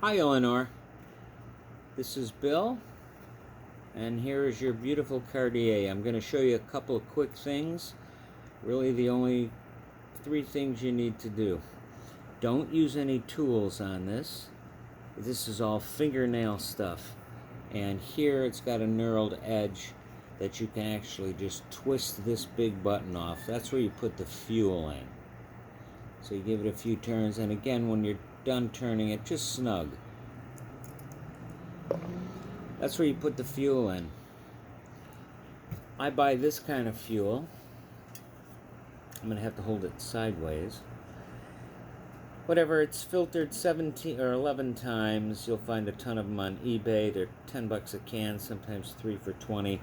Hi Eleanor, this is Bill, and here is your beautiful Cartier. I'm going to show you a couple of quick things, really the only 3 things you need to do. Don't use any tools on this. This is all fingernail stuff, and here it's got a knurled edge that you can actually just twist this big button off. That's where you put the fuel in. So you give it a few turns, and again when you're done turning it, just snug. That's where you put the fuel in. I buy this kind of fuel. I'm going to have to hold it sideways. Whatever, it's filtered 17 or 11 times. You'll find a ton of them on eBay. They're 10 bucks a can, sometimes 3 for 20.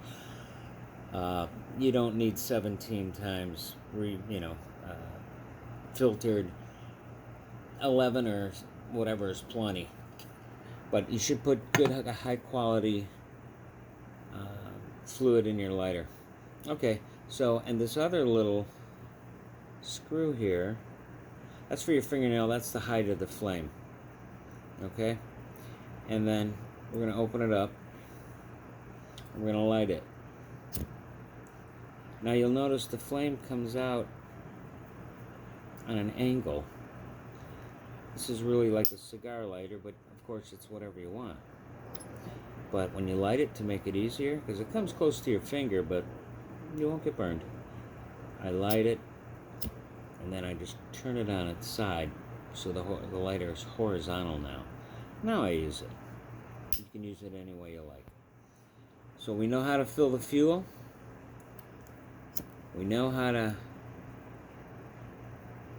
You don't need 17 times, filtered. 11 or whatever is plenty. But you should put good, high quality fluid in your lighter. Okay, so, and this other little screw here, that's for your fingernail. That's the height of the flame. Okay, and then we're going to open it up and we're going to light it. Now you'll notice the flame comes out on an angle. This is really like a cigar lighter, but of course it's whatever you want. But when you light it, to make it easier, because it comes close to your finger, but you won't get burned, I light it, and then I just turn it on its side, so the lighter is horizontal now. Now I use it. You can use it any way you like. So we know how to fill the fuel. We know how to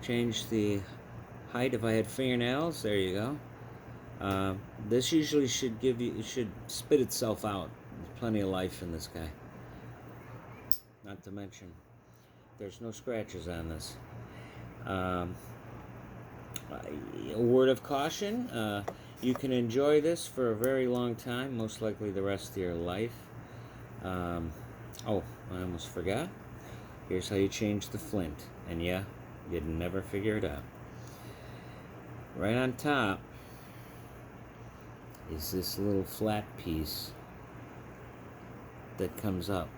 change the height. If I had fingernails, there you go. This usually should should spit itself out. There's plenty of life in this guy. Not to mention, there's no scratches on this. A word of caution, you can enjoy this for a very long time, most likely the rest of your life. Oh, I almost forgot. Here's how you change the flint. And yeah, you'd never figure it out. Right on top is this little flat piece that comes up.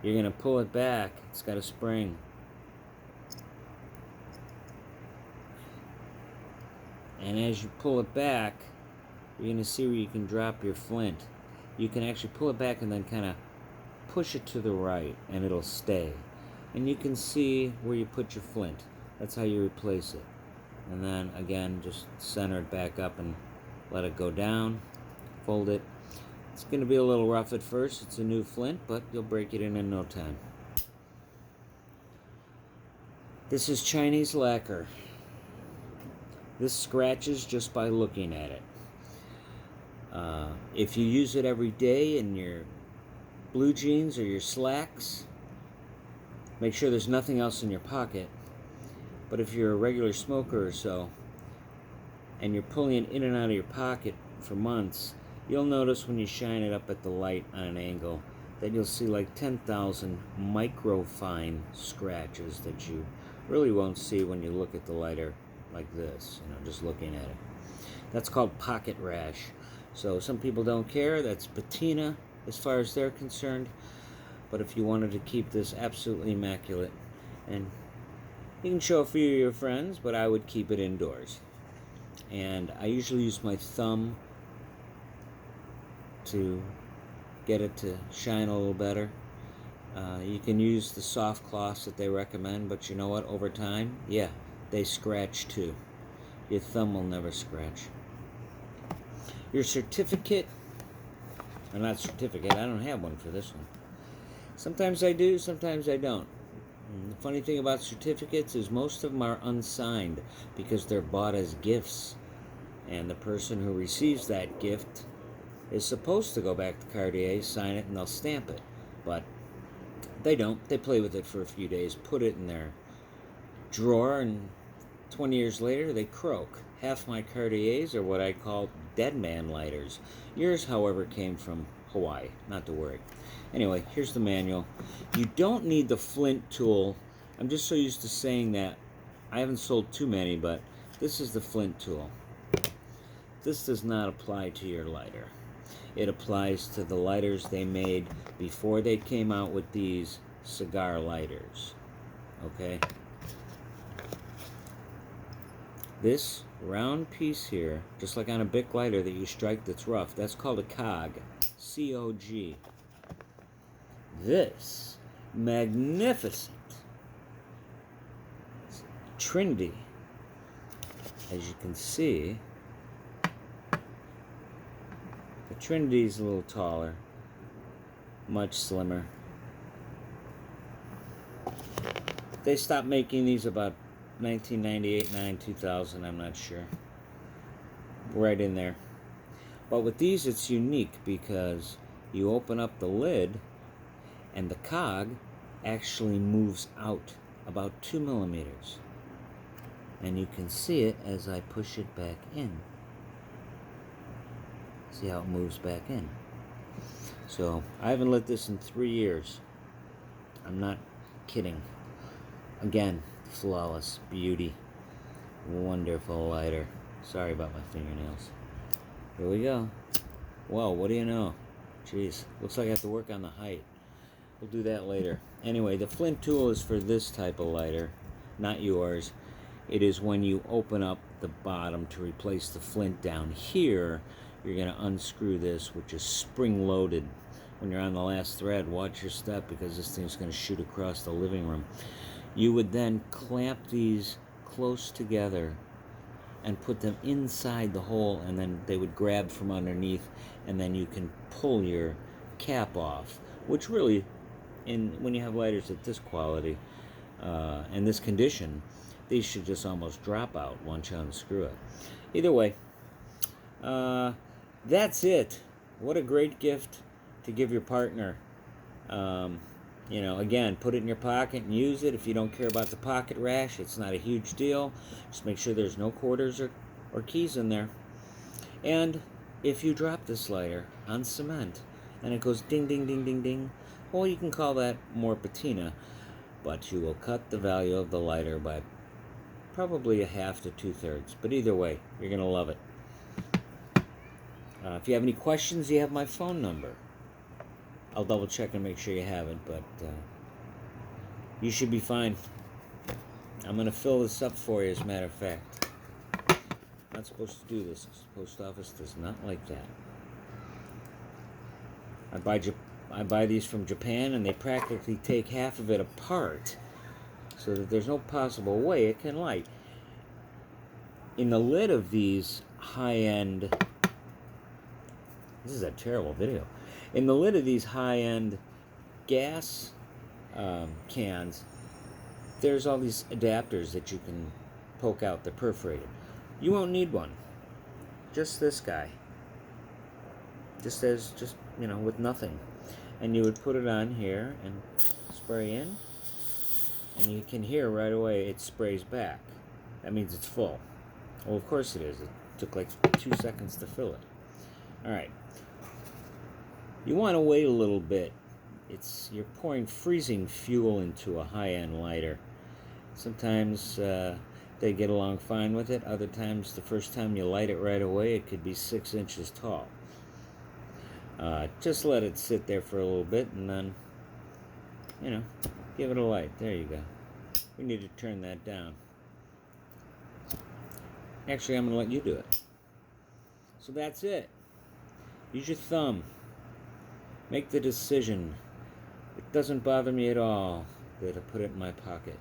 You're going to pull it back. It's got a spring. And as you pull it back, you're going to see where you can drop your flint. You can actually pull it back and then kind of push it to the right, and it'll stay. And you can see where you put your flint. That's how you replace it. And then again, just center it back up and let it go down. Fold it. It's going to be a little rough at first. It's a new flint, but you'll break it in no time. This is Chinese lacquer. This scratches just by looking at it. If you use it every day in your blue jeans or your slacks, make sure there's nothing else in your pocket. But if you're a regular smoker or so, and you're pulling it in and out of your pocket for months, you'll notice when you shine it up at the light on an angle that you'll see like 10,000 micro-fine scratches that you really won't see when you look at the lighter like this, just looking at it. That's called pocket rash. So some people don't care. That's patina as far as they're concerned. But if you wanted to keep this absolutely immaculate, and you can show a few of your friends, but I would keep it indoors. And I usually use my thumb to get it to shine a little better. You can use the soft cloths that they recommend, but you know what? Over time, yeah, they scratch too. Your thumb will never scratch. Your certificate, or not certificate, I don't have one for this one. Sometimes I do, sometimes I don't. And the funny thing about certificates is most of them are unsigned because they're bought as gifts. And the person who receives that gift is supposed to go back to Cartier, sign it, and they'll stamp it. But they don't. They play with it for a few days, put it in their drawer, and 20 years later they croak. Half my Cartiers are what I call dead man lighters. Yours, however, came from Hawaii, not to worry. Anyway, here's the manual. You don't need the flint tool. I'm just so used to saying that I haven't sold too many, but this is the flint tool. This does not apply to your lighter. It applies to the lighters they made before they came out with these cigar lighters. Okay? This round piece here, just like on a Bic lighter that you strike that's rough, that's called a cog. C-O-G. This magnificent Trinity, as you can see, the Trinity is a little taller, much slimmer. They stopped making these about 1998, 9, 2000, I'm not sure. Right in there. But with these, it's unique because you open up the lid and the cog actually moves out about 2 millimeters. And you can see it as I push it back in. See how it moves back in? So, I haven't lit this in 3 years. I'm not kidding. Again, flawless beauty. Wonderful lighter. Sorry about my fingernails. Here we go. Well, what do you know? Jeez, looks like I have to work on the height. We'll do that later. Anyway, the flint tool is for this type of lighter, not yours. It is when you open up the bottom to replace the flint down here, you're going to unscrew this, which is spring-loaded. When you're on the last thread, watch your step because this thing's going to shoot across the living room. You would then clamp these close together and put them inside the hole, and then they would grab from underneath, and then you can pull your cap off, which really, when you have lighters at this quality and this condition, these should just almost drop out once you unscrew it. Either way, that's it. What a great gift to give your partner. You know, again, put it in your pocket and use it. If you don't care about the pocket rash, it's not a huge deal. Just make sure there's no quarters or keys in there. And if you drop this lighter on cement and it goes ding, ding, ding, ding, ding, well, you can call that more patina, but you will cut the value of the lighter by probably a half to 2/3. But either way, you're going to love it. If you have any questions, you have my phone number. I'll double check and make sure you have it, but you should be fine. I'm going to fill this up for you, as a matter of fact. I'm not supposed to do this. The post office does not like that. I buy these from Japan, and they practically take half of it apart so that there's no possible way it can light. In the lid of these high-end... This is a terrible video. In the lid of these high-end gas cans, there's all these adapters that you can poke out. They're perforated. You won't need one. Just this guy. Just you know, with nothing. And you would put it on here and spray in, and you can hear right away it sprays back. That means it's full. Well, of course it is. It took like 2 seconds to fill it. All right. You want to wait a little bit. You're pouring freezing fuel into a high-end lighter. Sometimes they get along fine with it. Other times, the first time you light it right away, it could be 6 inches tall. Just let it sit there for a little bit, and then, you know, give it a light. There you go. We need to turn that down. Actually, I'm going to let you do it. So that's it. Use your thumb. Make the decision. It doesn't bother me at all that I put it in my pocket.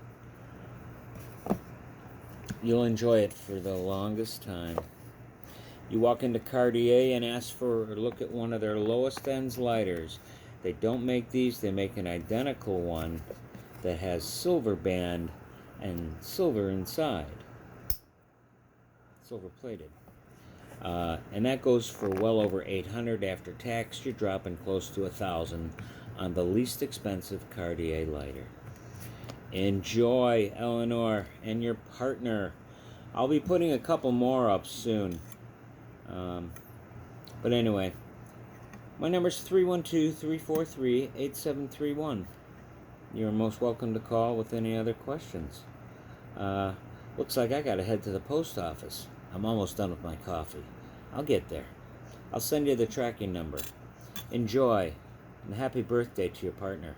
You'll enjoy it for the longest time. You walk into Cartier and ask for or look at one of their lowest ends lighters. They don't make these. They make an identical one that has silver band and silver inside. Silver plated. And that goes for well over $800 after tax. You're dropping close to $1,000 on the least expensive Cartier lighter. Enjoy, Eleanor and your partner. I'll be putting a couple more up soon. But anyway, my number's 312-343-8731. You're most welcome to call with any other questions. Looks like I gotta head to the post office. I'm almost done with my coffee. I'll get there. I'll send you the tracking number. Enjoy, and happy birthday to your partner.